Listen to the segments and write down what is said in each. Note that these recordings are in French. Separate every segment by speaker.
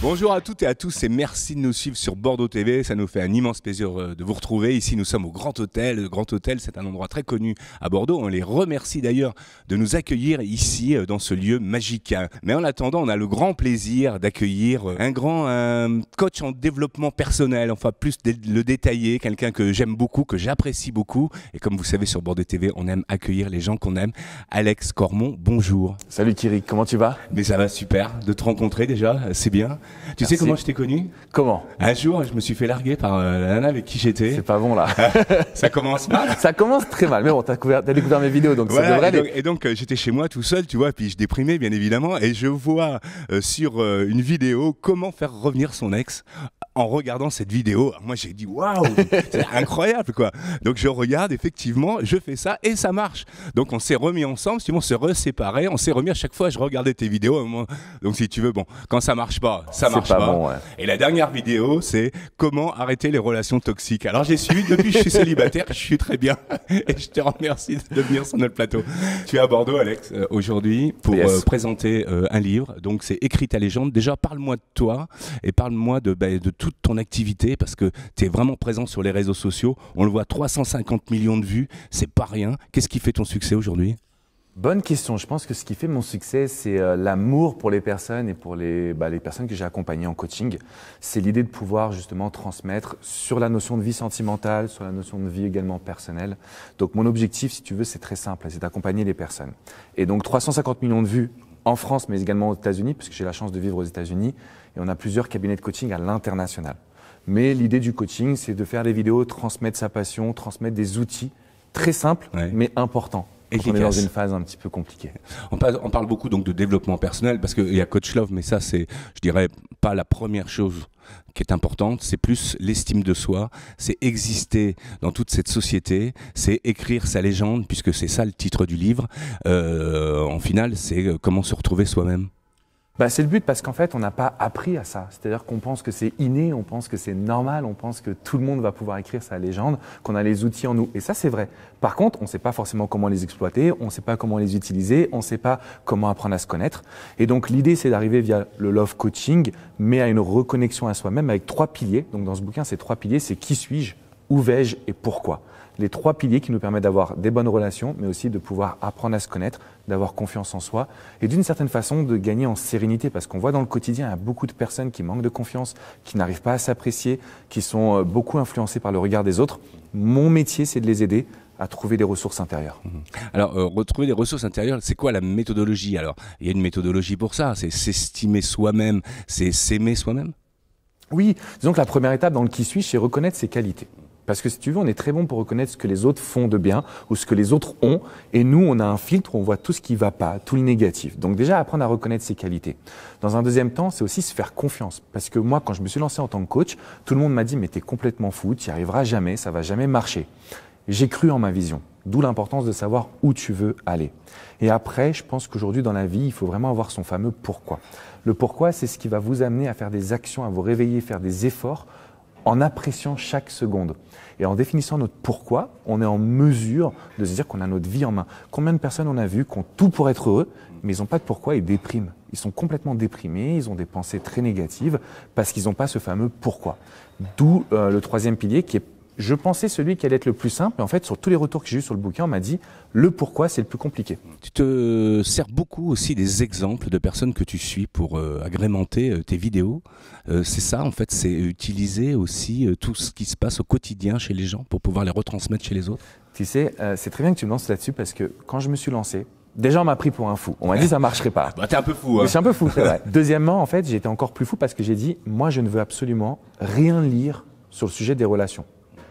Speaker 1: Bonjour à toutes et à tous et merci de nous suivre sur Bordeaux TV. Ça nous fait un immense plaisir de vous retrouver. Ici, nous sommes au Grand Hôtel. Le Grand Hôtel, c'est un endroit très connu à Bordeaux. On les remercie d'ailleurs de nous accueillir ici dans ce lieu magique. Mais en attendant, on a le grand plaisir d'accueillir un coach en développement personnel, enfin plus le détailler, quelqu'un que j'aime beaucoup, que j'apprécie beaucoup. Et comme vous savez, sur Bordeaux TV, on aime accueillir les gens qu'on aime. Alex Cormon, bonjour.
Speaker 2: Salut Thierry, comment tu vas?
Speaker 1: Mais ça va super, de te rencontrer déjà, c'est bien. Tu sais comment je t'ai connu?
Speaker 2: Comment?
Speaker 1: Un jour, je me suis fait larguer par la nana avec qui j'étais.
Speaker 2: C'est pas bon là.
Speaker 1: Ça commence mal.
Speaker 2: Ça commence très mal, mais bon, t'as découvert mes vidéos, donc voilà, ça devrait aller.
Speaker 1: Et donc j'étais chez moi tout seul, tu vois, puis je déprimais bien évidemment, et je vois sur une vidéo comment faire revenir son ex. En regardant cette vidéo, moi j'ai dit waouh, c'est incroyable quoi. Donc je regarde, effectivement, je fais ça et ça marche. Donc on s'est remis ensemble, on s'est reséparés, on s'est remis à chaque fois. Je regardais tes vidéos, donc si tu veux, bon, quand ça marche pas, ça marche pas.
Speaker 2: Bon, ouais.
Speaker 1: Et la dernière vidéo, c'est comment arrêter les relations toxiques. Alors j'ai suivi depuis que je suis célibataire, je suis très bien et je te remercie de venir sur notre plateau. Tu es à Bordeaux, Alex, aujourd'hui pour présenter un livre. Donc c'est Écris ta légende. Déjà, parle-moi de toi et parle-moi de toute ton activité, parce que tu es vraiment présent sur les réseaux sociaux. On le voit, 350 millions de vues, c'est pas rien. Qu'est-ce qui fait ton succès aujourd'hui?
Speaker 2: Bonne question. Je pense que ce qui fait mon succès, c'est l'amour pour les personnes et pour les personnes que j'ai accompagnées en coaching. C'est l'idée de pouvoir justement transmettre sur la notion de vie sentimentale, sur la notion de vie également personnelle. Donc mon objectif, si tu veux, c'est très simple, c'est d'accompagner les personnes. Et donc 350 millions de vues en France, mais également aux États-Unis, puisque j'ai la chance de vivre aux États-Unis. Et on a plusieurs cabinets de coaching à l'international. Mais l'idée du coaching, c'est de faire des vidéos, transmettre sa passion, transmettre des outils très simples, mais importants. Quand on est dans une phase un petit peu compliquée.
Speaker 1: On parle beaucoup donc de développement personnel, parce qu'il y a Coach Love, mais ça c'est, je dirais, pas la première chose qui est importante. C'est plus l'estime de soi, c'est exister dans toute cette société, c'est écrire sa légende, puisque c'est ça le titre du livre. En final, c'est comment se retrouver soi-même.
Speaker 2: C'est le but, parce qu'en fait, on n'a pas appris à ça. C'est-à-dire qu'on pense que c'est inné, on pense que c'est normal, on pense que tout le monde va pouvoir écrire sa légende, qu'on a les outils en nous. Et ça, c'est vrai. Par contre, on ne sait pas forcément comment les exploiter, on ne sait pas comment les utiliser, on ne sait pas comment apprendre à se connaître. Et donc, l'idée, c'est d'arriver via le Love Coaching, mais à une reconnexion à soi-même avec 3 piliers. Donc, dans ce bouquin, ces 3 piliers, c'est qui suis-je, où vais-je et pourquoi. Les 3 piliers qui nous permettent d'avoir des bonnes relations, mais aussi de pouvoir apprendre à se connaître, d'avoir confiance en soi et d'une certaine façon de gagner en sérénité, parce qu'on voit dans le quotidien, il y a beaucoup de personnes qui manquent de confiance, qui n'arrivent pas à s'apprécier, qui sont beaucoup influencées par le regard des autres. Mon métier, c'est de les aider à trouver des ressources intérieures.
Speaker 1: Alors, retrouver des ressources intérieures, c'est quoi la méthodologie? Alors, il y a une méthodologie pour ça, c'est s'estimer soi-même, c'est s'aimer soi-même?
Speaker 2: Oui, disons que la première étape dans le qui suis-je, c'est reconnaître ses qualités. Parce que si tu veux, on est très bon pour reconnaître ce que les autres font de bien ou ce que les autres ont. Et nous, on a un filtre où on voit tout ce qui ne va pas, tout le négatif. Donc déjà, apprendre à reconnaître ses qualités. Dans un deuxième temps, c'est aussi se faire confiance. Parce que moi, quand je me suis lancé en tant que coach, tout le monde m'a dit « mais t'es complètement fou, tu n'y arriveras jamais, ça va jamais marcher ». J'ai cru en ma vision, d'où l'importance de savoir où tu veux aller. Et après, je pense qu'aujourd'hui, dans la vie, il faut vraiment avoir son fameux « pourquoi ». Le pourquoi, c'est ce qui va vous amener à faire des actions, à vous réveiller, faire des efforts, en appréciant chaque seconde. Et en définissant notre pourquoi, on est en mesure de se dire qu'on a notre vie en main. Combien de personnes on a vu qui ont tout pour être heureux, mais ils n'ont pas de pourquoi, ils dépriment. Ils sont complètement déprimés, ils ont des pensées très négatives parce qu'ils n'ont pas ce fameux pourquoi. D'où le 3e pilier qui est, je pensais, celui qui allait être le plus simple. Mais en fait, sur tous les retours que j'ai eu sur le bouquin, on m'a dit le pourquoi, c'est le plus compliqué.
Speaker 1: Tu te sers beaucoup aussi des exemples de personnes que tu suis pour agrémenter tes vidéos. C'est ça, en fait, c'est utiliser aussi tout ce qui se passe au quotidien chez les gens pour pouvoir les retransmettre chez les autres.
Speaker 2: Tu sais, c'est très bien que tu me lances là-dessus, parce que quand je me suis lancé, déjà, on m'a pris pour un fou. On m'a dit ça marcherait pas.
Speaker 1: T'es un peu fou.
Speaker 2: Je suis un peu fou, c'est vrai. Deuxièmement, en fait, j'ai été encore plus fou parce que j'ai dit, moi, je ne veux absolument rien lire sur le sujet des relations,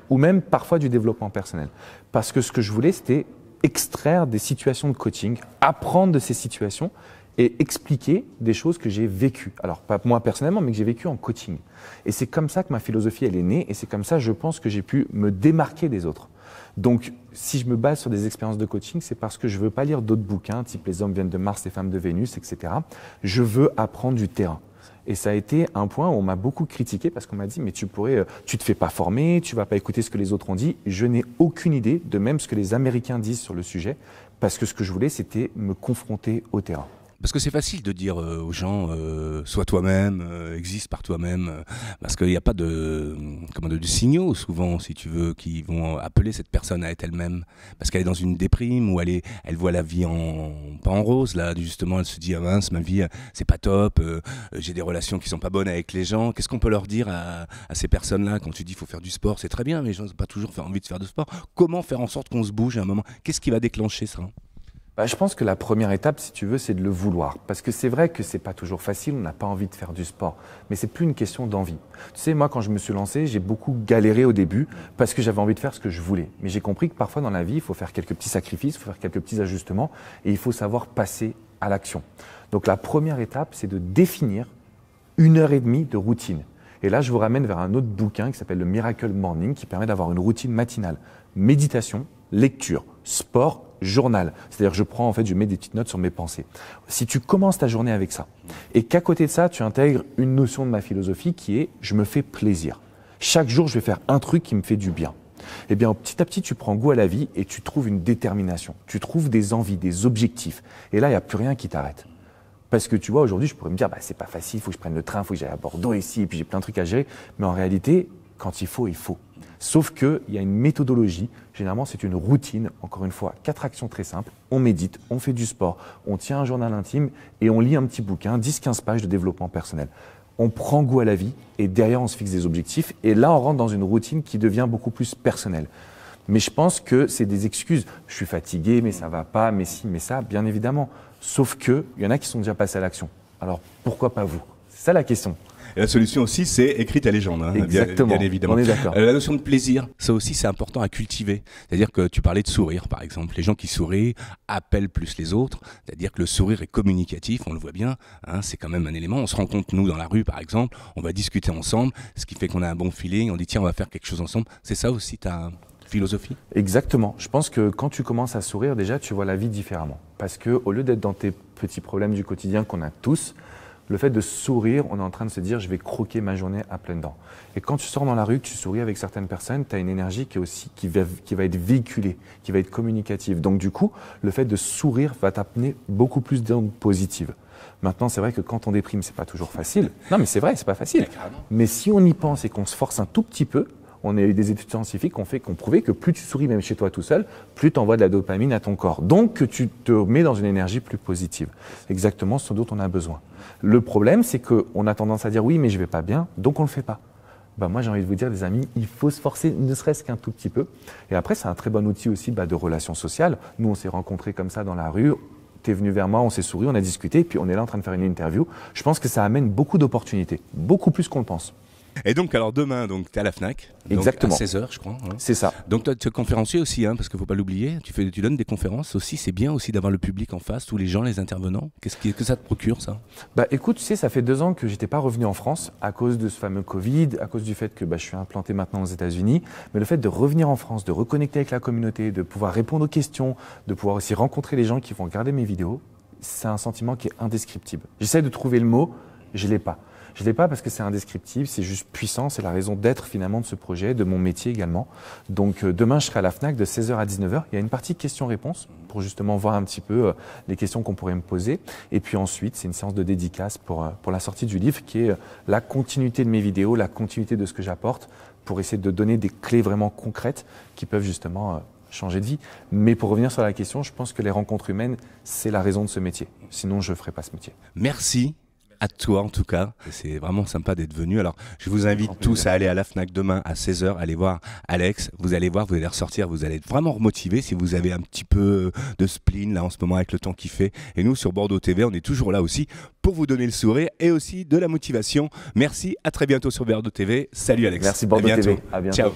Speaker 2: ou même parfois du développement personnel. Parce que ce que je voulais, c'était extraire des situations de coaching, apprendre de ces situations et expliquer des choses que j'ai vécues. Alors, pas moi personnellement, mais que j'ai vécues en coaching. Et c'est comme ça que ma philosophie, elle est née, et c'est comme ça, je pense, que j'ai pu me démarquer des autres. Donc, si je me base sur des expériences de coaching, c'est parce que je ne veux pas lire d'autres bouquins, type Les hommes viennent de Mars, les femmes de Vénus, etc. Je veux apprendre du terrain. Et ça a été un point où on m'a beaucoup critiqué, parce qu'on m'a dit « mais tu te fais pas former, tu vas pas écouter ce que les autres ont dit ». Je n'ai aucune idée de même ce que les Américains disent sur le sujet, parce que ce que je voulais, c'était me confronter au terrain.
Speaker 1: Parce que c'est facile de dire aux gens sois toi-même, existe par toi-même, parce qu'il n'y a pas de signaux souvent, si tu veux, qui vont appeler cette personne à être elle-même, parce qu'elle est dans une déprime ou elle voit la vie pas en rose là, justement elle se dit ah mince ma vie c'est pas top, j'ai des relations qui sont pas bonnes avec les gens. Qu'est-ce qu'on peut leur dire à ces personnes-là quand tu dis faut faire du sport, c'est très bien, mais les gens n'ont pas toujours envie de faire de sport. Comment faire en sorte qu'on se bouge à un moment? Qu'est-ce qui va déclencher ça?
Speaker 2: Je pense que la première étape, si tu veux, c'est de le vouloir. Parce que c'est vrai que c'est pas toujours facile, on n'a pas envie de faire du sport. Mais c'est plus une question d'envie. Tu sais, moi, quand je me suis lancé, j'ai beaucoup galéré au début parce que j'avais envie de faire ce que je voulais. Mais j'ai compris que parfois dans la vie, il faut faire quelques petits sacrifices, il faut faire quelques petits ajustements et il faut savoir passer à l'action. Donc la première étape, c'est de définir 1h30 de routine. Et là, je vous ramène vers un autre bouquin qui s'appelle le Miracle Morning, qui permet d'avoir une routine matinale. Méditation, lecture, sport, journal. C'est-à-dire que je mets des petites notes sur mes pensées. Si tu commences ta journée avec ça, et qu'à côté de ça, tu intègres une notion de ma philosophie qui est « je me fais plaisir ». Chaque jour, je vais faire un truc qui me fait du bien. Eh bien, petit à petit, tu prends goût à la vie et tu trouves une détermination. Tu trouves des envies, des objectifs. Et là, il n'y a plus rien qui t'arrête. Parce que tu vois, aujourd'hui, je pourrais me dire c'est pas facile, il faut que je prenne le train, il faut que j'aille à Bordeaux ici, et puis j'ai plein de trucs à gérer. Mais en réalité, quand il faut, il faut. Sauf qu'il y a une méthodologie, généralement c'est une routine, encore une fois, 4 actions très simples, on médite, on fait du sport, on tient un journal intime et on lit un petit bouquin, 10-15 pages de développement personnel. On prend goût à la vie et derrière on se fixe des objectifs et là on rentre dans une routine qui devient beaucoup plus personnelle. Mais je pense que c'est des excuses, je suis fatigué, mais ça va pas, mais si, mais ça, bien évidemment. Sauf qu'il y en a qui sont déjà passés à l'action. Alors pourquoi pas vous? C'est ça la question.
Speaker 1: Et la solution aussi, c'est écrire ta légende, hein,
Speaker 2: exactement,
Speaker 1: bien évidemment.
Speaker 2: On est d'accord.
Speaker 1: La notion de plaisir, ça aussi, c'est important à cultiver. C'est-à-dire que tu parlais de sourire, par exemple. Les gens qui sourient appellent plus les autres. C'est-à-dire que le sourire est communicatif, on le voit bien. Hein, c'est quand même un élément. On se rencontre, nous, dans la rue, par exemple. On va discuter ensemble, ce qui fait qu'on a un bon feeling. On dit, tiens, on va faire quelque chose ensemble. C'est ça aussi ta philosophie?
Speaker 2: Exactement. Je pense que quand tu commences à sourire, déjà, tu vois la vie différemment. Parce qu'au lieu d'être dans tes petits problèmes du quotidien qu'on a tous, le fait de sourire, on est en train de se dire je vais croquer ma journée à pleines dents. Et quand tu sors dans la rue, que tu souris avec certaines personnes, tu as une énergie qui va être véhiculée, qui va être communicative. Donc du coup, le fait de sourire va t'amener beaucoup plus d'ondes positives. Maintenant, c'est vrai que quand on déprime, c'est pas toujours facile. Non, mais c'est vrai, c'est pas facile. Mais si on y pense et qu'on se force un tout petit peu, on a eu des études scientifiques qui ont prouvé que plus tu souris même chez toi tout seul, plus tu envoies de la dopamine à ton corps. Donc que tu te mets dans une énergie plus positive. Exactement ce dont on a besoin. Le problème, c'est qu'on a tendance à dire oui, mais je vais pas bien, donc on le fait pas. Moi, j'ai envie de vous dire, les amis, il faut se forcer, ne serait-ce qu'un tout petit peu. Et après, c'est un très bon outil aussi de relations sociales. Nous, on s'est rencontrés comme ça dans la rue. Tu es venu vers moi, on s'est souri, on a discuté, et puis on est là en train de faire une interview. Je pense que ça amène beaucoup d'opportunités, beaucoup plus qu'on le pense.
Speaker 1: Et donc, alors demain, tu es à la FNAC.
Speaker 2: Exactement.
Speaker 1: À 16h, je crois. Hein.
Speaker 2: C'est ça.
Speaker 1: Donc, tu es conférencier aussi, hein, parce qu'il ne faut pas l'oublier. Tu donnes des conférences aussi. C'est bien aussi d'avoir le public en face, tous les gens, les intervenants. Qu'est-ce que ça te procure, ça?
Speaker 2: Écoute, tu sais, ça fait 2 ans que je n'étais pas revenu en France à cause de ce fameux Covid, à cause du fait que je suis implanté maintenant aux États-Unis. Mais le fait de revenir en France, de reconnecter avec la communauté, de pouvoir répondre aux questions, de pouvoir aussi rencontrer les gens qui vont regarder mes vidéos, c'est un sentiment qui est indescriptible. J'essaie de trouver le mot, je ne l'ai pas. Je ne l'ai pas parce que c'est indescriptible, c'est juste puissant, c'est la raison d'être finalement de ce projet, de mon métier également. Donc demain, je serai à la FNAC de 16h à 19h. Il y a une partie questions-réponses pour justement voir un petit peu les questions qu'on pourrait me poser. Et puis ensuite, c'est une séance de dédicace pour la sortie du livre qui est la continuité de mes vidéos, la continuité de ce que j'apporte pour essayer de donner des clés vraiment concrètes qui peuvent justement changer de vie. Mais pour revenir sur la question, je pense que les rencontres humaines, c'est la raison de ce métier. Sinon, je ne ferais pas ce métier.
Speaker 1: Merci à toi en tout cas, c'est vraiment sympa d'être venu. Alors je vous invite tous à aller à la FNAC demain à 16h, allez voir Alex, vous allez voir, vous allez ressortir, vous allez être vraiment remotivé si vous avez un petit peu de spleen là en ce moment avec le temps qu'il fait. Et nous sur Bordeaux TV, on est toujours là aussi pour vous donner le sourire et aussi de la motivation. Merci, à très bientôt sur Bordeaux TV. Salut Alex.
Speaker 2: Merci Bordeaux TV, à bientôt.
Speaker 1: Ciao.